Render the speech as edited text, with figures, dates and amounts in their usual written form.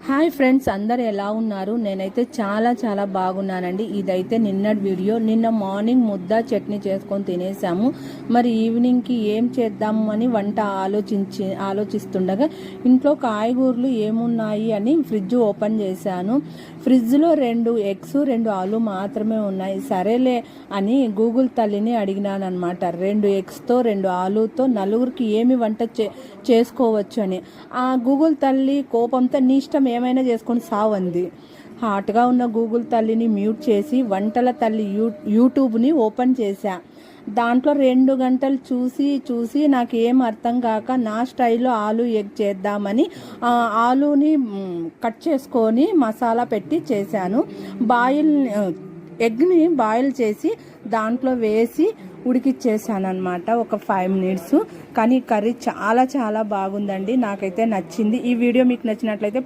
Hi friends, అందరు ఎలా ఉన్నారు? నేనైతే చాలా బాగున్నానండి. ఇదైతే నిన్నటి వీడియో. నిన్న మార్నింగ్ ముద్ద చట్నీ చేసుకొని తినేసాము. మరి ఈవినింగ్కి ఏం చేద్దాము అని వంట ఆలోచిస్తుండగా ఇంట్లో కాయగూరలు ఏమున్నాయి అని ఫ్రిడ్జ్ ఓపెన్ చేశాను. ఫ్రిడ్జ్లో 2 ఎగ్స్ 2 ఆలు మాత్రమే ఉన్నాయి. సరేలే అని గూగుల్ తల్లిని అడిగినానమాట. 2 ఎగ్స్తో 2 ఆలుతో నలుగురికి ఏమి వంట చేసుకోవచ్చు అని. ఆ గూగుల్ తల్లి కోపంతో నీ ఇష్టం ఏమైనా చేసుకొని సావంది. హాట్గా ఉన్న గూగుల్ తల్లిని మ్యూట్ చేసి వంటల తల్లి యూట్యూబ్ని ఓపెన్ చేశా. దాంట్లో 2 గంటలు చూసి నాకు ఏం అర్థం కాక నా స్టైల్లో ఆలు ఎగ్ చేద్దామని ఆలుని కట్ చేసుకొని మసాలా పెట్టి చేశాను. ఎగ్ని బాయిల్ చేసి దాంట్లో వేసి ఉడికిచ్చేసాను అనమాట ఒక 5 minutes. కానీ కర్రీ చాలా బాగుందండి. నాకైతే నచ్చింది. ఈ వీడియో మీకు నచ్చినట్లయితే ప్లీజ్